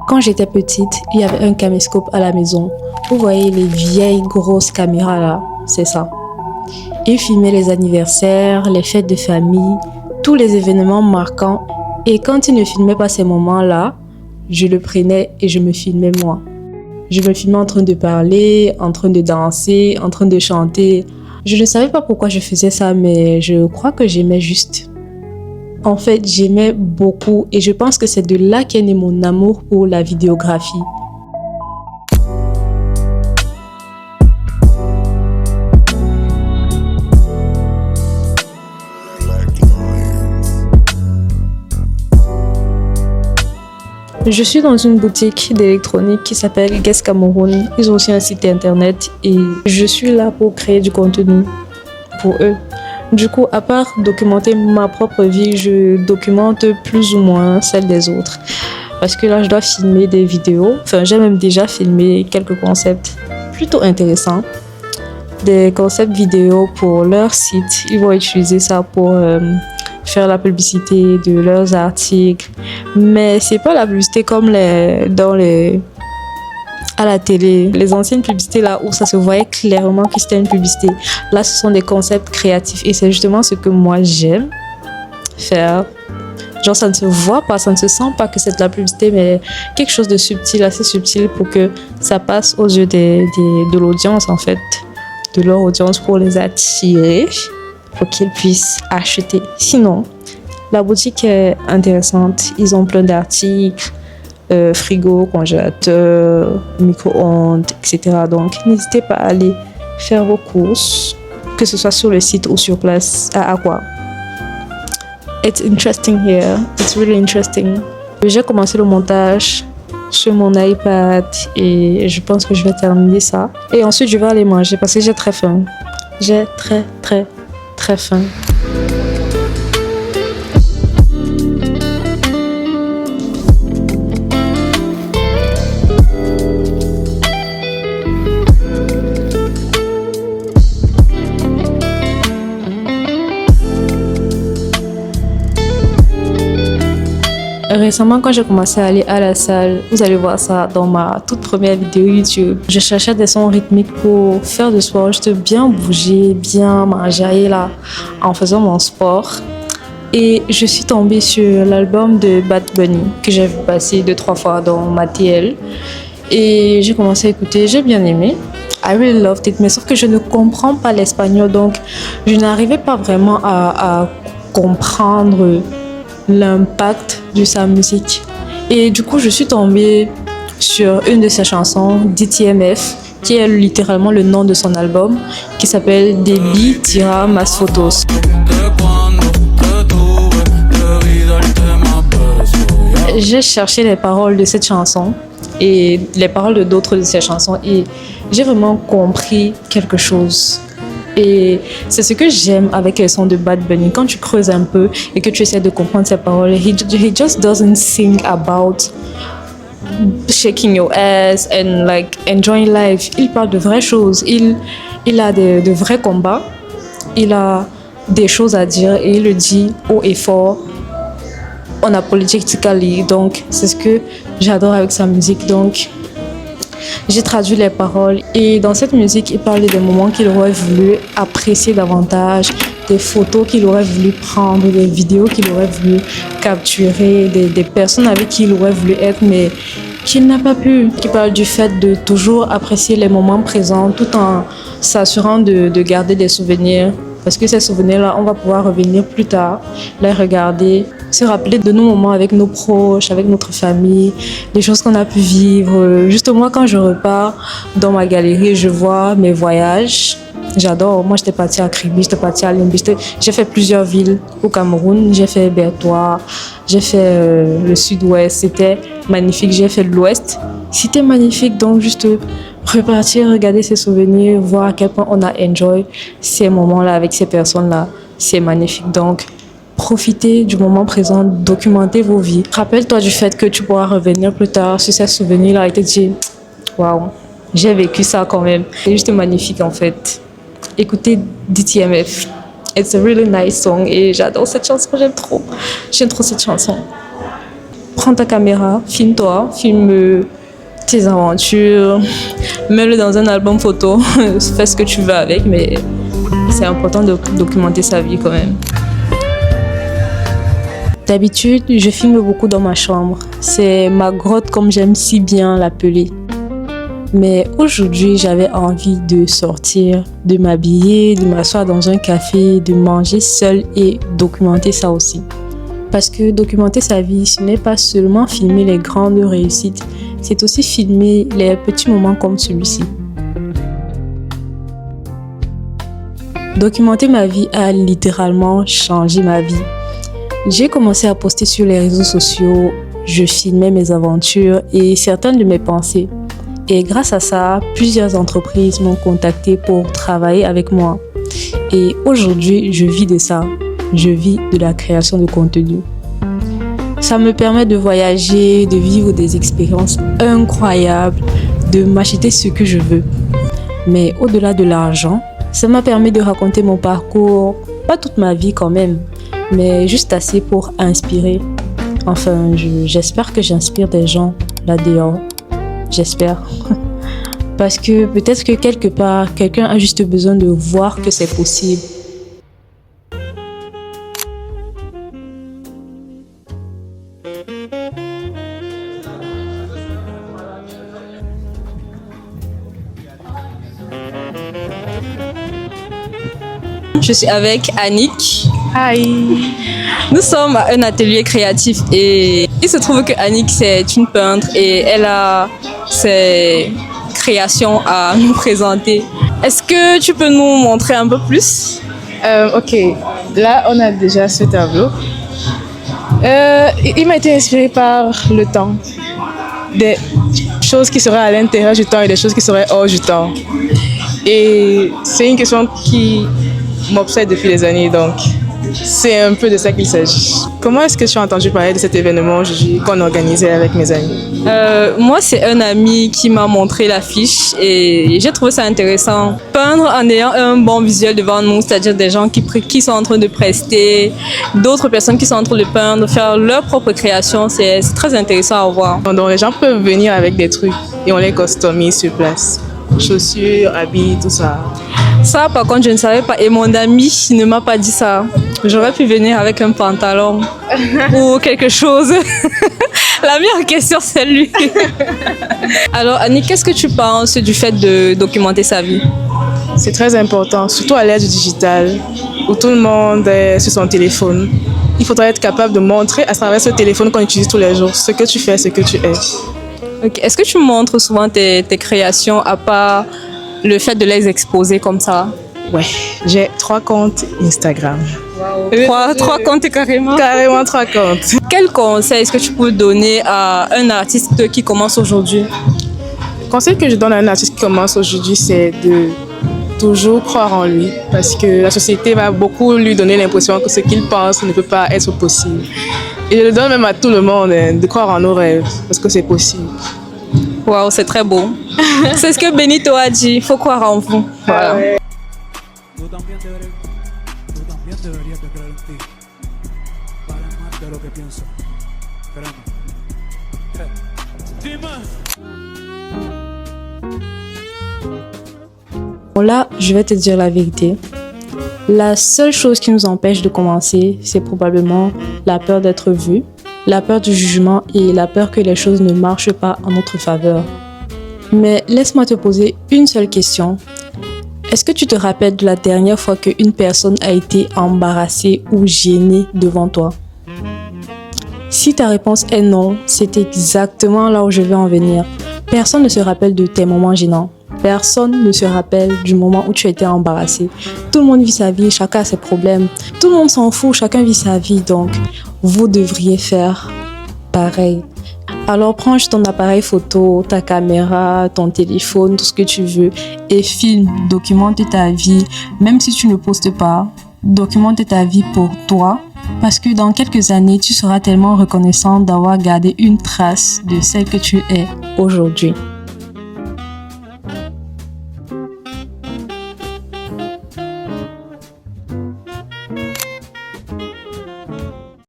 Quand j'étais petite, il y avait un caméscope à la maison. Vous voyez les vieilles grosses caméras là, c'est ça. Il filmait les anniversaires, les fêtes de famille, tous les événements marquants. Et quand il ne filmait pas ces moments-là, je le prenais et je me filmais moi. Je me filmais en train de parler, en train de danser, en train de chanter. Je ne savais pas pourquoi je faisais ça, mais je crois que j'aimais juste. En fait, j'aimais beaucoup et je pense que c'est de là qu'est né mon amour pour la vidéographie. Je suis dans une boutique d'électronique qui s'appelle Guess Cameroun. Ils ont aussi un site internet et je suis là pour créer du contenu pour eux. Du coup, à part documenter ma propre vie, je documente plus ou moins celle des autres. Parce que là, je dois filmer des vidéos. Enfin, j'ai même déjà filmé quelques concepts plutôt intéressants. Des concepts vidéo pour leur site. Ils vont utiliser ça pour faire la publicité de leurs articles. Mais c'est pas la publicité comme à la télé, les anciennes publicités là où ça se voyait clairement que c'était une publicité. Là, ce sont des concepts créatifs et c'est justement ce que moi j'aime faire. Genre, ça ne se voit pas, ça ne se sent pas que c'est de la publicité, mais quelque chose de subtil, assez subtil pour que ça passe aux yeux de l'audience en fait, de leur audience pour les attirer, pour qu'ils puissent acheter. Sinon, la boutique est intéressante, ils ont plein d'articles. Frigo, congélateur, micro-ondes, etc. Donc, n'hésitez pas à aller faire vos courses, que ce soit sur le site ou sur place. À quoi? It's interesting here. It's really interesting. J'ai commencé le montage sur mon iPad et je pense que je vais terminer ça. Et ensuite, je vais aller manger parce que j'ai très faim. J'ai très faim. Récemment, quand j'ai commencé à aller à la salle, vous allez voir ça dans ma toute première vidéo YouTube. Je cherchais des sons rythmiques pour faire du sport, juste bien bouger, bien manger là, en faisant mon sport. Et je suis tombée sur l'album de Bad Bunny que j'ai vu passer 2-3 fois dans ma TL. Et j'ai commencé à écouter, j'ai bien aimé. I really loved it, mais sauf que je ne comprends pas l'espagnol, donc je n'arrivais pas vraiment à comprendre l'impact de sa musique. Et du coup, je suis tombée sur une de ses chansons, DTMF, qui est littéralement le nom de son album, qui s'appelle Debi Tira Mas Fotos. J'ai cherché les paroles de cette chanson et les paroles d'autres de ses chansons et j'ai vraiment compris quelque chose. Et c'est ce que j'aime avec les sons de Bad Bunny. Quand tu creuses un peu et que tu essaies de comprendre ses paroles, he just doesn't sing about shaking your ass and like enjoying life. Il parle de vraies choses. Il a de vrais combats. Il a des choses à dire et il le dit haut et fort. On a politically. Donc, c'est ce que j'adore avec sa musique. Donc, j'ai traduit les paroles et dans cette musique, il parlait des moments qu'il aurait voulu apprécier davantage, des photos qu'il aurait voulu prendre, des vidéos qu'il aurait voulu capturer, des personnes avec qui il aurait voulu être mais qu'il n'a pas pu. Il parle du fait de toujours apprécier les moments présents tout en s'assurant de garder des souvenirs. Parce que ces souvenirs-là, on va pouvoir revenir plus tard, les regarder, se rappeler de nos moments avec nos proches, avec notre famille, les choses qu'on a pu vivre. Juste moi, quand je repars dans ma galerie, je vois mes voyages. J'adore. Moi, j'étais partie à Kribi, j'étais partie à Limbi. J'ai fait plusieurs villes au Cameroun. J'ai fait Bertois, j'ai fait le sud-ouest. C'était magnifique. J'ai fait l'ouest. C'était magnifique. Donc, juste repartir, regarder ses souvenirs, voir à quel point on a enjoy ces moments-là avec ces personnes-là. C'est magnifique. Donc, profitez du moment présent, documentez vos vies. Rappelle-toi du fait que tu pourras revenir plus tard sur ces souvenirs-là et te dire « Waouh, j'ai vécu ça quand même ». C'est juste magnifique en fait. Écoutez DTMF. It's a really nice song et j'adore cette chanson, j'aime trop cette chanson. prends ta caméra, filme-toi, filme tes aventures, mets-le dans un album photo, fais ce que tu veux avec, mais c'est important de documenter sa vie quand même. D'habitude, je filme beaucoup dans ma chambre. C'est ma grotte comme j'aime si bien l'appeler. Mais aujourd'hui, j'avais envie de sortir, de m'habiller, de m'asseoir dans un café, de manger seule et documenter ça aussi. Parce que documenter sa vie, ce n'est pas seulement filmer les grandes réussites, c'est aussi filmer les petits moments comme celui-ci. Documenter ma vie a littéralement changé ma vie. J'ai commencé à poster sur les réseaux sociaux, je filmais mes aventures et certaines de mes pensées. Et grâce à ça, plusieurs entreprises m'ont contacté pour travailler avec moi. Et aujourd'hui, je vis de ça. Je vis de la création de contenu. Ça me permet de voyager, de vivre des expériences incroyables, de m'acheter ce que je veux. Mais au-delà de l'argent, ça m'a permis de raconter mon parcours, pas toute ma vie quand même, mais juste assez pour inspirer. Enfin, j'espère que j'inspire des gens là dehors. J'espère. Parce que peut-être que quelque part, quelqu'un a juste besoin de voir que c'est possible. Je suis avec Annick. Hi. Nous sommes à un atelier créatif et il se trouve que Annick c'est une peintre et elle a ses créations à nous présenter. Est-ce que tu peux nous montrer un peu plus? Ok, là on a déjà ce tableau. Il m'a été inspiré par le temps. Des choses qui seraient à l'intérieur du temps et des choses qui seraient hors du temps. Et c'est une question qui m'obsède depuis des années, donc c'est un peu de ça qu'il s'agit. Comment est-ce que tu as entendu parler de cet événement aujourd'hui qu'on organisait avec mes amis? Moi, c'est un ami qui m'a montré l'affiche et j'ai trouvé ça intéressant. Peindre en ayant un bon visuel devant nous, c'est-à-dire des gens qui sont en train de prester, d'autres personnes qui sont en train de peindre, faire leur propre création, c'est très intéressant à voir. Donc les gens peuvent venir avec des trucs et on les customise sur place. Chaussures, habits, tout ça. Ça, par contre, je ne savais pas et mon ami ne m'a pas dit ça. J'aurais pu venir avec un pantalon ou quelque chose. La meilleure question, c'est lui. Alors, Annie, qu'est-ce que tu penses du fait de documenter sa vie? C'est très important, surtout à l'ère du digital, où tout le monde est sur son téléphone. Il faudrait être capable de montrer à travers ce téléphone qu'on utilise tous les jours ce que tu fais, ce que tu es. Okay. Est-ce que tu montres souvent tes créations à part le fait de les exposer comme ça? Ouais, j'ai 3 comptes Instagram. Wow. 3 comptes carrément? Carrément 3 comptes. Quel conseil est-ce que tu peux donner à un artiste qui commence aujourd'hui? Le conseil que je donne à un artiste qui commence aujourd'hui, c'est de toujours croire en lui. Parce que la société va beaucoup lui donner l'impression que ce qu'il pense ne peut pas être possible. Et je le donne même à tout le monde, de croire en nos rêves, parce que c'est possible. Waouh, c'est très beau. C'est ce que Benito a dit, il faut croire en vous. Voilà. Ouais. Bon, là, je vais te dire la vérité. La seule chose qui nous empêche de commencer, c'est probablement la peur d'être vu, la peur du jugement et la peur que les choses ne marchent pas en notre faveur. Mais laisse-moi te poser une seule question. Est-ce que tu te rappelles de la dernière fois qu'une personne a été embarrassée ou gênée devant toi? Si ta réponse est non, c'est exactement là où je veux en venir. Personne ne se rappelle de tes moments gênants. Personne ne se rappelle du moment où tu as été embarrassé. Tout le monde vit sa vie, chacun a ses problèmes. Tout le monde s'en fout, chacun vit sa vie. Donc, vous devriez faire pareil. Alors, prends juste ton appareil photo, ta caméra, ton téléphone, tout ce que tu veux et filme, documente ta vie. Même si tu ne postes pas, documente ta vie pour toi. Parce que dans quelques années, tu seras tellement reconnaissant d'avoir gardé une trace de celle que tu es aujourd'hui.